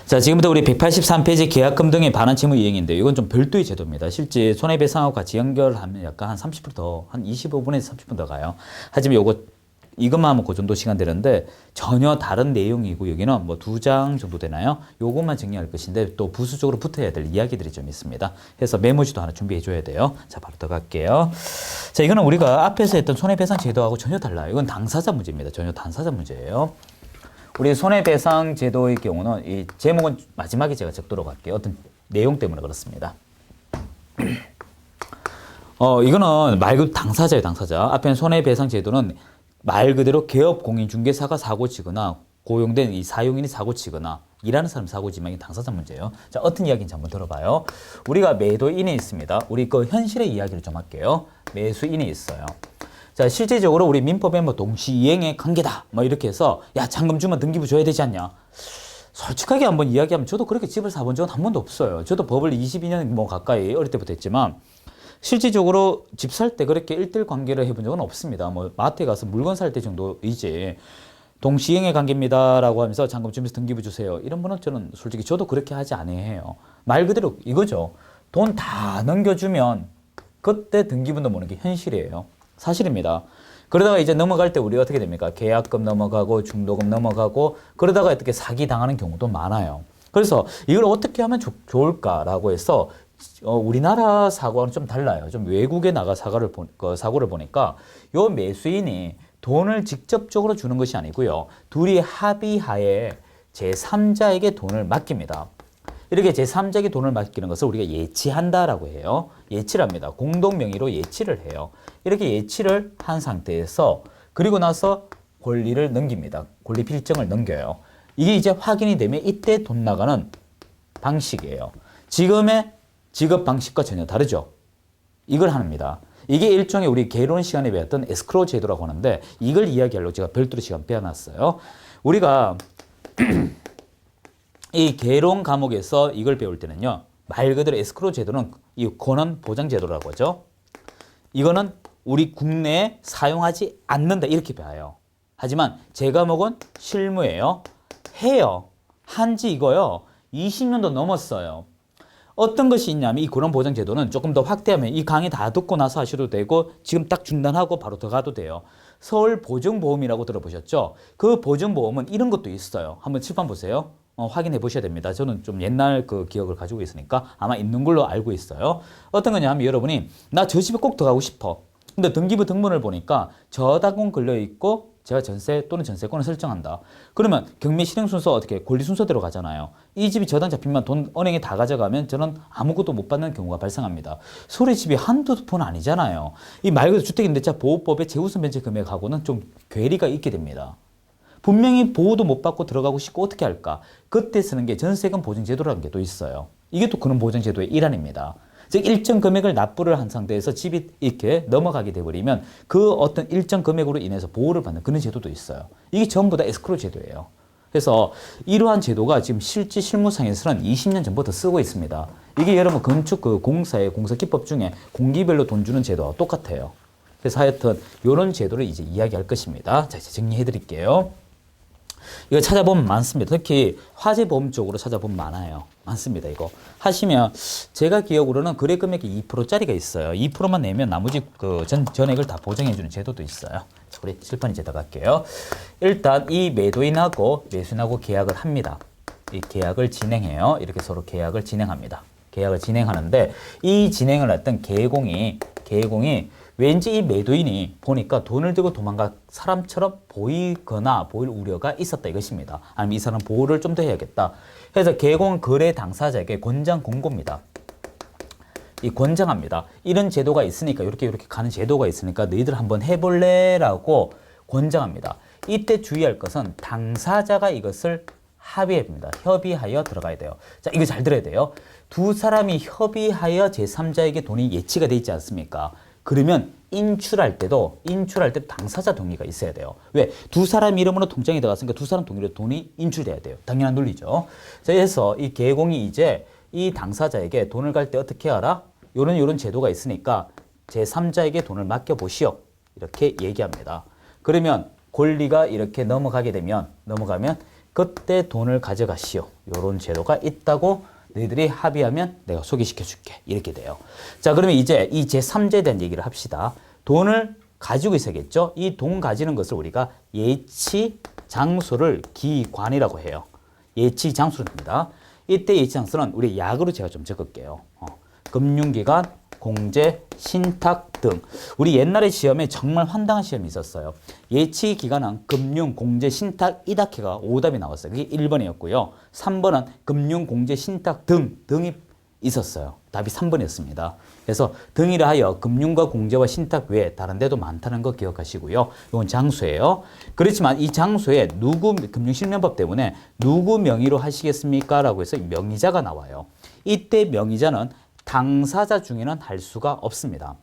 자, 지금부터 우리 183페이지 계약금 등의 반환 채무 이행인데 이건 좀 별도의 제도입니다. 실제 손해배상하고 같이 연결하면 약간 한 30% 더, 한 25분에서 30분 더 가요. 하지만 이것만 하면 그 정도 시간 되는데 전혀 다른 내용이고 여기는 뭐 2장 정도 되나요? 요것만 정리할 것인데 또 부수적으로 붙어야 될 이야기들이 좀 있습니다. 그래서 메모지도 하나 준비해 줘야 돼요. 자, 바로 들어갈게요. 자, 이거는 우리가 앞에서 했던 손해배상 제도하고 전혀 달라요. 이건 당사자 문제입니다. 전혀 당사자 문제예요. 우리 손해배상 제도의 경우는 이 제목은 마지막에 제가 적도록 할게요. 어떤 내용 때문에 그렇습니다. 이거는 말 그대로 당사자예요, 당사자. 앞에는 손해배상 제도는 말 그대로 개업 공인중개사가 사고 치거나 고용된 이 사용인이 사고 치거나 일하는 사람 사고지만 이게 당사자 문제예요. 자, 어떤 이야기인지 한번 들어봐요. 우리가 매도인이 있습니다. 우리 그 현실의 이야기를 좀 할게요. 매수인이 있어요. 자, 실제적으로 우리 민법에 뭐 동시이행의 관계다 뭐 이렇게 해서 야, 잔금 주면 등기부 줘야 되지 않냐. 솔직하게 한번 이야기하면 저도 그렇게 집을 사본 적은 한 번도 없어요. 저도 법을 22년 뭐 가까이 어릴 때부터 했지만 실질적으로 집 살 때 그렇게 일대일 관계를 해본 적은 없습니다. 뭐 마트에 가서 물건 살 때 정도이지 동시행의 관계입니다라고 하면서 잔금 주면서 등기부 주세요. 이런 거는 저는 솔직히 저도 그렇게 하지 않아요. 말 그대로 이거죠. 돈 다 넘겨주면 그때 등기부 넘어오는 게 현실이에요. 사실입니다. 그러다가 이제 넘어갈 때 우리 어떻게 됩니까? 계약금 넘어가고 중도금 넘어가고 그러다가 어떻게 사기 당하는 경우도 많아요. 그래서 이걸 어떻게 하면 좋을까라고 해서 우리나라 사고와는 좀 달라요. 좀 외국에 나가 사고를 보니까 요 매수인이 돈을 직접적으로 주는 것이 아니고요. 둘이 합의하에 제3자에게 돈을 맡깁니다. 이렇게 제3자에게 돈을 맡기는 것을 우리가 예치한다라고 해요. 예치를 합니다. 공동 명의로 예치를 해요. 이렇게 예치를 한 상태에서 그리고 나서 권리를 넘깁니다. 권리 필증을 넘겨요. 이게 이제 확인이 되면 이때 돈 나가는 방식이에요. 지금의 지급 방식과 전혀 다르죠. 이걸 합니다. 이게 일종의 우리 개론 시간에 배웠던 에스크로우 제도라고 하는데 이걸 이야기하려고 제가 별도로 시간 빼어놨어요. 우리가 이 개론 과목에서 이걸 배울 때는요. 말 그대로 에스크로우 제도는 이 권한 보장 제도라고 하죠. 이거는 우리 국내에 사용하지 않는다 이렇게 봐요. 하지만 제 과목은 실무예요. 해요. 한지 이거요. 20년도 넘었어요. 어떤 것이 있냐면 이 권한 보장 제도는 조금 더 확대하면 이 강의 다 듣고 나서 하셔도 되고 지금 딱 중단하고 바로 들어가도 돼요. 서울 보증보험이라고 들어보셨죠? 그 보증보험은 이런 것도 있어요. 한번 칠판 보세요. 확인해 보셔야 됩니다. 저는 좀 옛날 그 기억을 가지고 있으니까 아마 있는 걸로 알고 있어요. 어떤 거냐면 여러분이 나 저 집에 꼭 들어가고 싶어. 근데 등기부 등본을 보니까 저당권 걸려 있고 제가 전세 또는 전세권을 설정한다. 그러면 경매 실행 순서 어떻게 권리 순서대로 가잖아요. 이 집이 저당 잡히면 돈 은행에 다 가져가면 저는 아무것도 못 받는 경우가 발생합니다. 서울의 집이 한두 푼 아니잖아요. 이 말 그대로 주택임대차 보호법의 재우선 변제 금액하고는 좀 괴리가 있게 됩니다. 분명히 보호도 못 받고 들어가고 싶고 어떻게 할까? 그때 쓰는 게 전세금 보증제도라는 게 또 있어요. 이게 또 그런 보증제도의 일환입니다. 즉 일정 금액을 납부를 한 상태에서 집이 이렇게 넘어가게 돼버리면 그 어떤 일정 금액으로 인해서 보호를 받는 그런 제도도 있어요. 이게 전부 다 에스크로우 제도예요. 그래서 이러한 제도가 지금 실제 실무상에서는 20년 전부터 쓰고 있습니다. 이게 여러분 건축 그 공사의 공사기법 중에 공기별로 돈 주는 제도와 똑같아요. 그래서 하여튼 이런 제도를 이제 이야기할 것입니다. 자, 이제 정리해 드릴게요. 이거 찾아보면 많습니다. 특히 화재보험 쪽으로 찾아보면 많습니다. 이거 하시면 제가 기억으로는 거래 금액이 2%짜리가 있어요. 2%만 내면 나머지 그 전액을 다 보장해주는 제도도 있어요. 자, 우리 칠판 이제 들어갈게요. 일단 이 매도인하고 매수인하고 계약을 합니다. 이 계약을 진행해요. 이렇게 서로 계약을 진행합니다. 계약을 진행하는데 이 진행을 했던 계공이 왠지 이 매도인이 보니까 돈을 들고 도망갈 사람처럼 보이거나 보일 우려가 있었다 이것입니다. 아니면 이 사람 보호를 좀 더 해야겠다. 그래서 계공은 거래 당사자에게 권장 공고입니다. 이 권장합니다. 이런 제도가 있으니까 이렇게 가는 제도가 있으니까 너희들 한번 해볼래라고 권장합니다. 이때 주의할 것은 당사자가 이것을 합의합니다. 협의하여 들어가야 돼요. 자, 이거 잘 들어야 돼요. 두 사람이 협의하여 제3자에게 돈이 예치가 돼 있지 않습니까? 그러면 인출할 때도 당사자 동의가 있어야 돼요. 왜? 두 사람 이름으로 통장에 들어갔으니까 두 사람 동의로 돈이 인출돼야 돼요. 당연한 논리죠. 그래서 이 계공이 이제 이 당사자에게 돈을 갈 때 어떻게 하라? 요런 제도가 있으니까 제3자에게 돈을 맡겨보시오. 이렇게 얘기합니다. 그러면 권리가 이렇게 넘어가면 그때 돈을 가져가시오. 이런 제도가 있다고 너희들이 합의하면 내가 소개시켜 줄게. 이렇게 돼요. 자, 그러면 이제 이 제3제에 대한 얘기를 합시다. 돈을 가지고 있어야겠죠. 이 돈 가지는 것을 우리가 예치 장소를 기관이라고 해요. 예치 장소입니다. 이때 예치 장소는 우리 약으로 제가 좀 적을게요. 금융기관, 공제, 신탁 등. 우리 옛날에 시험에 정말 황당한 시험이 있었어요. 예치 기관은 금융, 공제, 신탁, 이다케가 오답이 나왔어요. 그게 1번이었고요. 3번은 금융, 공제, 신탁 등이 있었어요. 답이 3번이었습니다. 그래서 등이라 하여 금융과 공제와 신탁 외에 다른 데도 많다는 거 기억하시고요. 이건 장소예요. 그렇지만 이 장소에 누구 금융실명법 때문에 누구 명의로 하시겠습니까? 라고 해서 명의자가 나와요. 이때 명의자는 당사자 중에는 할 수가 없습니다.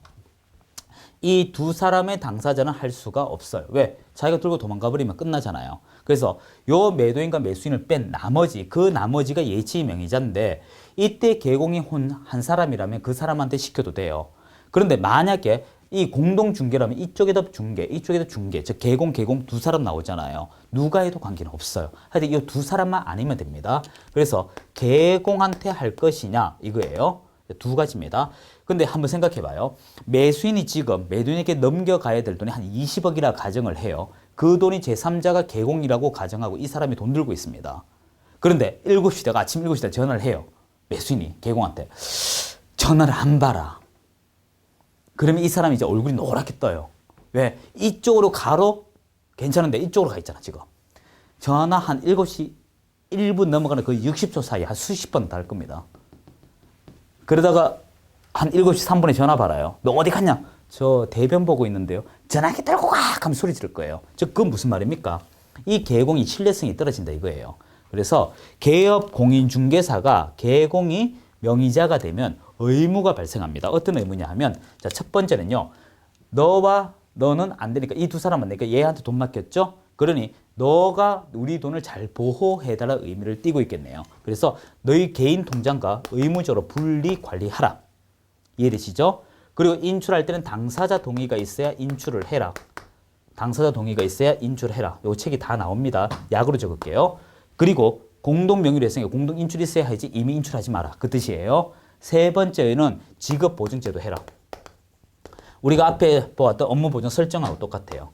이 두 사람의 당사자는 할 수가 없어요. 왜? 자기가 들고 도망가 버리면 끝나잖아요. 그래서 요 매도인과 매수인을 뺀 나머지, 그 나머지가 예치 명의자인데 이때 개공이 한 사람이라면 그 사람한테 시켜도 돼요. 그런데 만약에 이 공동 중개라면 이쪽에도 중개, 이쪽에도 중개, 즉 개공 두 사람 나오잖아요. 누가 해도 관계는 없어요. 하여튼 이 두 사람만 아니면 됩니다. 그래서 개공한테 할 것이냐 이거예요. 두 가지입니다. 근데 한번 생각해 봐요. 매수인이 지금 매도인에게 넘겨가야 될 돈이 한 20억이라 가정을 해요. 그 돈이 제3자가 개공이라고 가정하고 이 사람이 돈 들고 있습니다. 그런데 7시다가 아침 7시다 전화를 해요. 매수인이 개공한테. 전화를 안 받아. 그러면 이 사람이 이제 얼굴이 노랗게 떠요. 왜? 이쪽으로 가로 괜찮은데 이쪽으로 가 있잖아 지금. 전화 한 7시 1분 넘어가는 그 60초 사이에 한 수십 번 다 할 겁니다. 그러다가 한 7시 3분에 전화 받아요. 너 어디 갔냐? 저 대변 보고 있는데요. 전화기 들고 가! 하면 소리 지를 거예요. 즉 그건 무슨 말입니까? 이 개공이 신뢰성이 떨어진다 이거예요. 그래서 개업 공인중개사가 개공이 명의자가 되면 의무가 발생합니다. 어떤 의무냐 하면 자, 첫 번째는요. 너와 너는 안 되니까 이 두 사람은 내가 얘한테 돈 맡겼죠? 그러니 너가 우리 돈을 잘 보호해달라 의미를 띠고 있겠네요. 그래서 너희 개인 통장과 의무적으로 분리 관리하라. 이해되시죠? 그리고 인출할 때는 당사자 동의가 있어야 인출을 해라. 당사자 동의가 있어야 인출을 해라. 요 책이 다 나옵니다. 약으로 적을게요. 그리고 공동 명의로 했으니까 공동 인출이 있어야 하지 이미 인출하지 마라. 그 뜻이에요. 세 번째는 지급 보증제도 해라. 우리가 앞에 보았던 업무 보증 설정하고 똑같아요.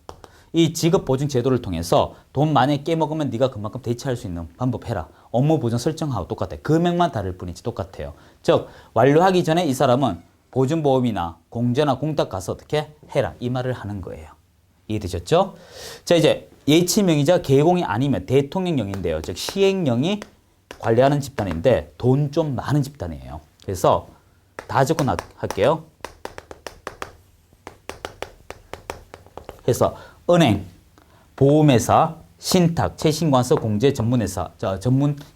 이 지급 보증 제도를 통해서 돈 많이 깨먹으면 네가 그만큼 대체할 수 있는 방법 해라. 업무 보증 설정하고 똑같아요. 금액만 다를 뿐이지 똑같아요. 즉 완료하기 전에 이 사람은 보증보험이나 공제나 공탁 가서 어떻게 해라. 이 말을 하는 거예요. 이해되셨죠? 자 이제 예치명의자 개공이 아니면 대통령령인데요. 즉 시행령이 관리하는 집단인데 돈 좀 많은 집단이에요. 그래서 다 적고 할게요. 그래서 은행, 보험회사, 신탁, 채신관서, 공제, 전문회사,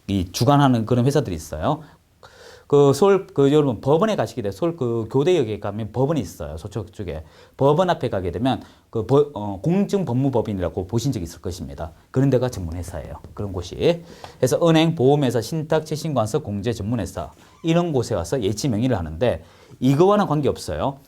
이 주관하는 그런 회사들이 있어요. 여러분 법원에 가시게 돼 서울 교대역에 가면 법원이 있어요. 서쪽 쪽에 법원 앞에 가게 되면 공증법무법인이라고 보신 적 있을 것입니다. 그런 데가 전문회사예요. 그런 곳이. 그래서 은행, 보험회사, 신탁, 채신관서, 공제, 전문회사 이런 곳에 가서 예치 명의를 하는데 이거와는 관계 없어요.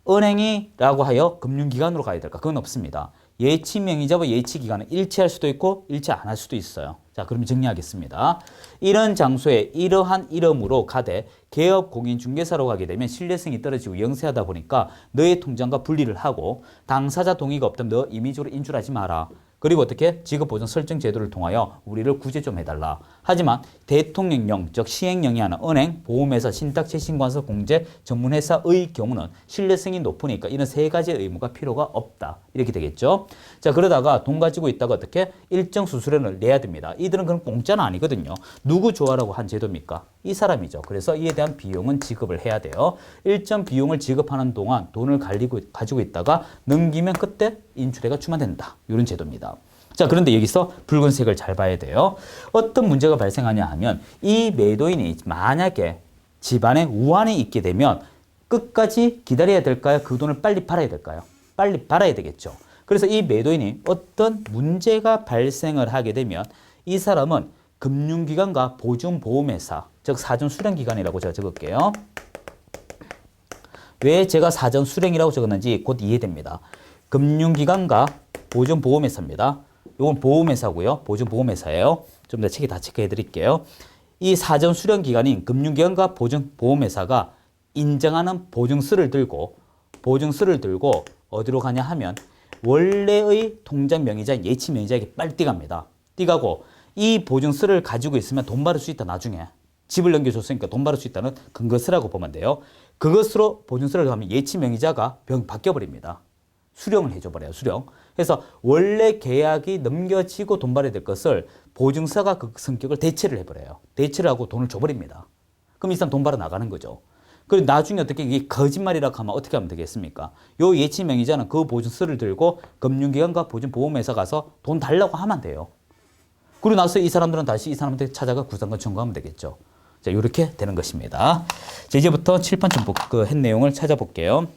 은행이라고 하여 금융기관으로 가야 될까? 그건 없습니다. 예치 명의자와 예치 기간은 일치할 수도 있고 일치 안 할 수도 있어요. 자, 그럼 정리하겠습니다. 이런 장소에 이러한 이름으로 가되 개업 공인중개사로 가게 되면 신뢰성이 떨어지고 영세하다 보니까 너의 통장과 분리를 하고 당사자 동의가 없다면 너 임의적으로 인출하지 마라. 그리고 어떻게 지급보증 설정 제도를 통하여 우리를 구제 좀 해달라. 하지만 대통령령, 즉 시행령이 하는 은행, 보험회사, 신탁, 채신관서, 공제, 전문회사의 경우는 신뢰성이 높으니까 이런 세 가지의 의무가 필요가 없다. 이렇게 되겠죠. 자, 그러다가 돈 가지고 있다가 어떻게 일정 수수료를 내야 됩니다. 이들은 그럼 공짜는 아니거든요. 누구 좋아라고 한 제도입니까? 이 사람이죠. 그래서 이에 대한 비용은 지급을 해야 돼요. 일정 비용을 지급하는 동안 돈을 가지고 있다가 넘기면 그때 인출해가 추가된다. 이런 제도입니다. 자, 그런데 여기서 붉은색을 잘 봐야 돼요. 어떤 문제가 발생하냐 하면 이 매도인이 만약에 집안에 우환이 있게 되면 끝까지 기다려야 될까요? 그 돈을 빨리 팔아야 될까요? 빨리 팔아야 되겠죠. 그래서 이 매도인이 어떤 문제가 발생을 하게 되면 이 사람은 금융기관과 보증보험회사, 즉 사전수령기관이라고 제가 적을게요. 왜 제가 사전수령이라고 적었는지 곧 이해됩니다. 금융기관과 보증보험회사입니다. 이건 보험회사고요. 보증보험회사예요. 좀 더 책에 다 체크해 드릴게요. 이 사전 수령 기관인 금융기관과 보험회사가 인정하는 보증서를 들고 어디로 가냐 하면 원래의 통장 명의자, 예치 명의자에게 빨리 띠갑니다. 띠가고 이 보증서를 가지고 있으면 돈 받을 수 있다. 나중에 집을 넘겨줬으니까 돈 받을 수 있다는 근거서라고 보면 돼요. 그것으로 보증서를 하면 예치 명의자가 바뀌어버립니다. 수령을 해줘버려요. 수령. 그래서 원래 계약이 넘겨지고 돈 받아야 될 것을 보증서가 그 성격을 대체를 해버려요. 대체를 하고 돈을 줘버립니다. 그럼 이 사람 돈 받아 나가는 거죠. 그리고 나중에 어떻게 이게 거짓말이라고 하면 어떻게 하면 되겠습니까? 요 예치 명의자는 그 보증서를 들고 금융기관과 보증보험회사 가서 돈 달라고 하면 돼요. 그리고 나서 이 사람들은 다시 이 사람한테 찾아가 구상권 청구하면 되겠죠. 자, 이렇게 되는 것입니다. 자, 이제부터 칠판 전부 그 내용을 찾아볼게요.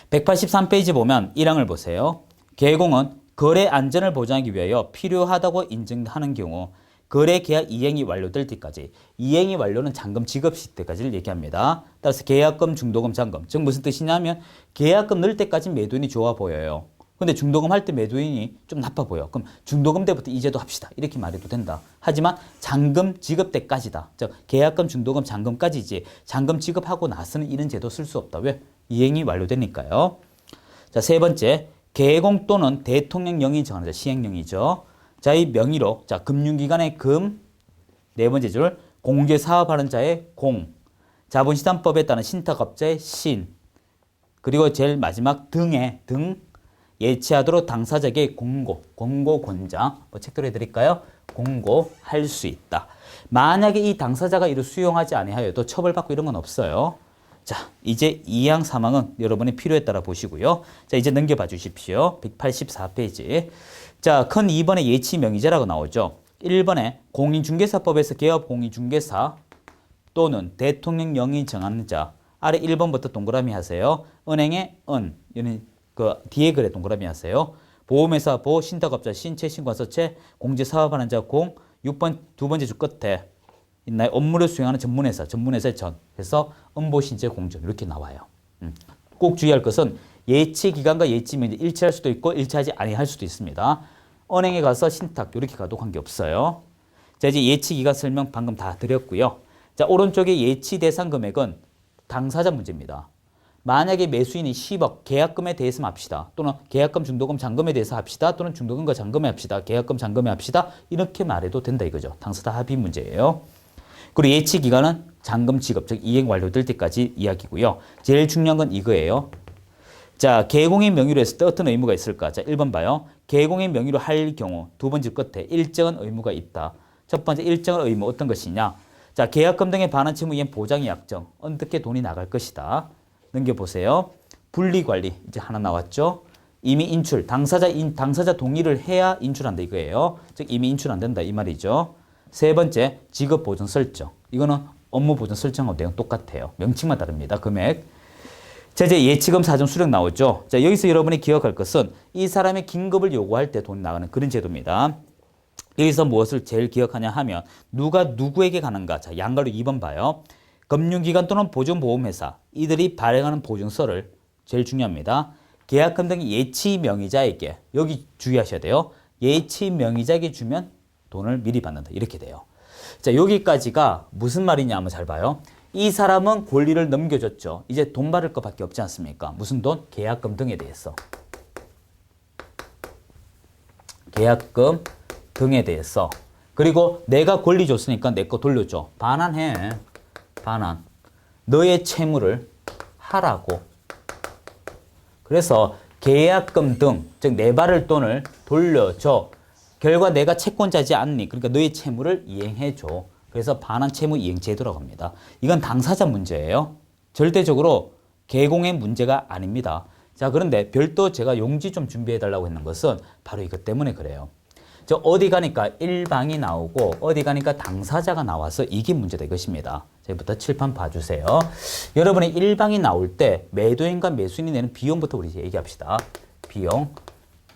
183페이지 보면 1항을 보세요. 개공은 거래 안전을 보장하기 위하여 필요하다고 인정하는 경우 거래 계약 이행이 완료될 때까지, 이행이 완료는 잔금 지급 시때까지를 얘기합니다. 따라서 계약금, 중도금, 잔금. 즉 무슨 뜻이냐면 계약금 넣을 때까지 매도인이 좋아 보여요. 근데 중도금 할 때 매도인이 좀 나빠 보여. 그럼 중도금 때부터 이제도 합시다. 이렇게 말해도 된다. 하지만 잔금 지급 때까지다. 즉 계약금, 중도금, 잔금까지지 잔금 지급하고 나서는 이런 제도 쓸 수 없다. 왜? 이행이 완료되니까요. 자, 세 번째. 개공 또는 대통령령이 정하는 자, 시행령이죠. 자, 이 명의로, 자, 금융기관의 금, 네 번째 줄, 공제사업하는 자의 공, 자본시장법에 따른 신탁업자의 신, 그리고 제일 마지막 등의 등, 예치하도록 당사자에게 공고 권장, 뭐 책들어 해드릴까요? 공고할 수 있다. 만약에 이 당사자가 이를 수용하지 아니하여도 처벌받고 이런 건 없어요. 자, 이제 2항 3항은 여러분의 필요에 따라 보시고요. 자, 이제 넘겨봐 주십시오. 184페이지. 자, 큰 2번에 예치 명의자라고 나오죠. 1번에 공인중개사법에서 개업 공인중개사 또는 대통령 영이 정하는 자. 아래 1번부터 동그라미 하세요. 은행의 은, 이는 그 뒤에 글에 동그라미 하세요. 보험회사 보, 신탁업자 신, 채신관서채, 공제사업하는 자 공, 6번 두 번째 줄 끝에 있나요? 업무를 수행하는 전문회사의 전. 그래서 음보신체 공전 이렇게 나와요. 꼭 주의할 것은 예치 기간과 예치 명의 일치할 수도 있고 일치하지 아니할 수도 있습니다. 은행에 가서 신탁 이렇게 가도 관계없어요. 자, 이제 예치 기간 설명 방금 다 드렸고요. 자, 오른쪽에 예치 대상 금액은 당사자 문제입니다. 만약에 매수인이 10억 계약금에 대해서만 합시다. 또는 계약금, 중도금, 잔금에 대해서 합시다. 또는 중도금과 잔금에 합시다. 계약금, 잔금에 합시다. 이렇게 말해도 된다 이거죠. 당사자 합의 문제예요. 그리고 예치 기간은 잔금 지급, 즉 이행 완료될 때까지 이야기고요. 제일 중요한 건 이거예요. 자, 개공인 명의로 했을 때 어떤 의무가 있을까? 자, 1번 봐요. 개공인 명의로 할 경우 두 번째 끝에 일정한 의무가 있다. 첫 번째 일정한 의무 어떤 것이냐? 자, 계약금 등의 반환 채무 이행 보장의 약정. 어떻게 돈이 나갈 것이다. 넘겨보세요. 분리관리 이제 하나 나왔죠. 이미 인출, 당사자 동의를 해야 인출한다 이거예요. 즉 이미 인출 안 된다 이 말이죠. 세 번째, 지급 보증 설정. 이거는 업무 보증 설정하고 내용 똑같아요. 명칭만 다릅니다. 금액. 자, 이제 예치금 사전 수령 나오죠. 자, 여기서 여러분이 기억할 것은 이 사람의 긴급을 요구할 때 돈이 나가는 그런 제도입니다. 여기서 무엇을 제일 기억하냐 하면 누가 누구에게 가는가. 자, 양가로 2번 봐요. 금융기관 또는 보증보험회사 이들이 발행하는 보증서를 제일 중요합니다. 계약금 등의 예치 명의자에게 여기 주의하셔야 돼요. 예치 명의자에게 주면 돈을 미리 받는다. 이렇게 돼요. 자, 여기까지가 무슨 말이냐 한번 잘 봐요. 이 사람은 권리를 넘겨줬죠. 이제 돈 받을 것밖에 없지 않습니까? 무슨 돈? 계약금 등에 대해서. 계약금 등에 대해서. 그리고 내가 권리 줬으니까 내 거 돌려줘. 반환해. 반환. 너의 채무를 하라고. 그래서 계약금 등, 즉 내 받을 돈을 돌려줘. 결과 내가 채권자지 않니? 그러니까 너의 채무를 이행해줘. 그래서 반환 채무 이행 제도라고 합니다. 이건 당사자 문제예요. 절대적으로 개공의 문제가 아닙니다. 자, 그런데 별도 제가 용지 좀 준비해달라고 했는 것은 바로 이것 때문에 그래요. 저 어디 가니까 일방이 나오고 어디 가니까 당사자가 나와서 이게 문제다 이것입니다. 저부터 칠판 봐주세요. 여러분이 일방이 나올 때 매도인과 매수인이 내는 비용부터 우리 얘기합시다.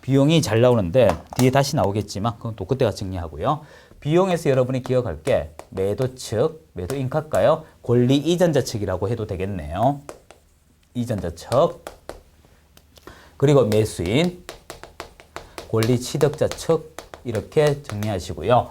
비용이 잘 나오는데 뒤에 다시 나오겠지만 그건 또 그때가 정리하고요. 비용에서 여러분이 기억할 게 매도 측, 매도인 할까요? 권리 이전자 측이라고 해도 되겠네요. 이전자 측. 그리고 매수인. 권리 취득자 측 이렇게 정리하시고요.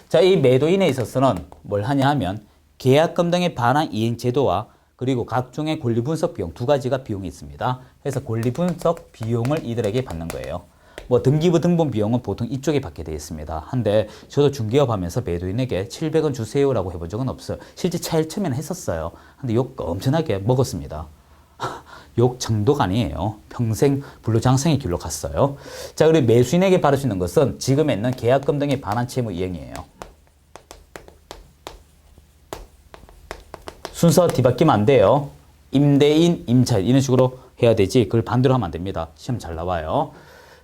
자, 이 매도인에 있어서는 뭘 하냐 하면 계약금 등에 반환 이행 제도와 그리고 각종의 권리 분석 비용 두 가지가 비용이 있습니다. 그래서 권리 분석 비용을 이들에게 받는 거예요. 뭐 등기부 등본 비용은 보통 이쪽에 받게 되어 있습니다. 한데 저도 중개업 하면서 매도인에게 700원 주세요라고 해본 적은 없어요. 실제 차일 처음에는 했었어요. 근데 욕 엄청나게 먹었습니다. 욕 정도가 아니에요. 평생 불로장생의 길로 갔어요. 자, 그리고 매수인에게 받을 수 있는 것은 지금에 있는 계약금 등의 반환 채무 이행이에요. 순서 뒤바뀌면 안 돼요. 임대인, 임차인 이런 식으로 해야 되지 그걸 반대로 하면 안 됩니다. 시험 잘 나와요.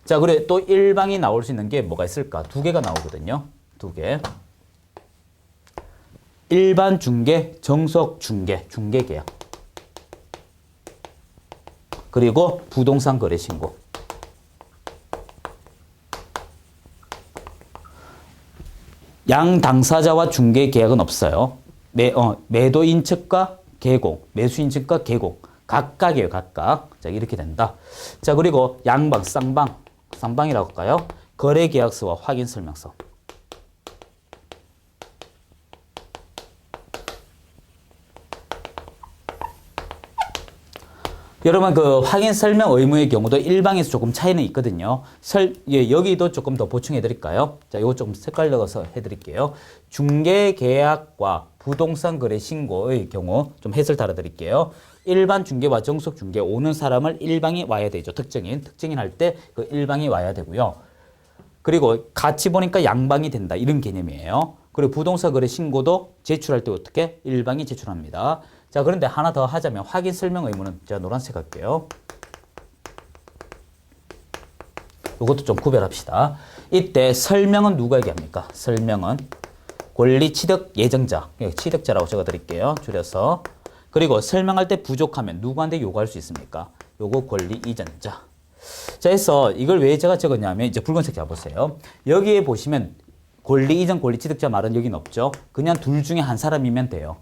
자, 그래 또 일방이 나올 수 있는 게 뭐가 있을까? 두 개가 나오거든요. 두 개. 일반 중개, 정석 중개, 중개 계약. 그리고 부동산 거래 신고. 양 당사자와 중개 계약은 없어요. 매도인 측과 개공, 매수인 측과 개공. 각각이에요, 각각. 자, 이렇게 된다. 자, 그리고 양방, 쌍방이라고 할까요? 거래 계약서와 확인 설명서. 여러분 그 확인 설명 의무의 경우도 일방에서 조금 차이는 있거든요. 여기도 조금 더 보충해 드릴까요? 자, 이거 좀 색깔 넣어서 해 드릴게요. 중개 계약과 부동산 거래 신고의 경우 좀 해설 달아 드릴게요. 일반 중개와 정석 중개 오는 사람을 일방이 와야 되죠. 특정인 할 때 그 일방이 와야 되고요. 그리고 같이 보니까 양방이 된다. 이런 개념이에요. 그리고 부동산 거래 신고도 제출할 때 어떻게? 일방이 제출합니다. 자, 그런데 하나 더 하자면 확인 설명 의무는 제가 노란색 할게요. 이것도 좀 구별합시다. 이때 설명은 누구에게 합니까? 설명은 권리 취득 예정자, 취득자라고 적어 드릴게요. 줄여서. 그리고 설명할 때 부족하면 누구한테 요구할 수 있습니까? 요거 권리 이전자. 자, 해서 이걸 왜 제가 적었냐면 이제 붉은색 잡으세요. 여기에 보시면 권리 이전 권리 취득자 말은 여기는 없죠. 그냥 둘 중에 한 사람이면 돼요.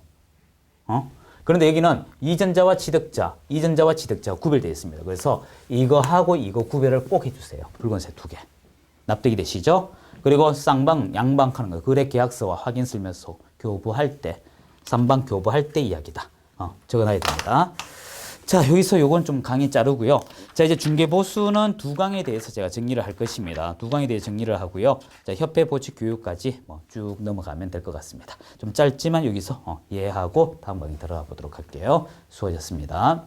그런데 여기는 이전자와 취득자가 구별되어 있습니다. 그래서 이거하고 이거 구별을 꼭 해주세요. 붉은색 두 개. 납득이 되시죠? 그리고 쌍방, 양방 하는 거. 거래 계약서와 확인 설명서 교부할 때, 쌍방 교부할 때 이야기다. 적어놔야 됩니다. 자, 여기서 요건 좀 강의 자르고요. 자, 이제 중개보수는 두 강에 대해서 제가 정리를 할 것입니다. 두 강에 대해 정리를 하고요. 자, 협회 보칙 교육까지 쭉 넘어가면 될 것 같습니다. 좀 짧지만 여기서 이해하고 다음 강의 들어가 보도록 할게요. 수고하셨습니다.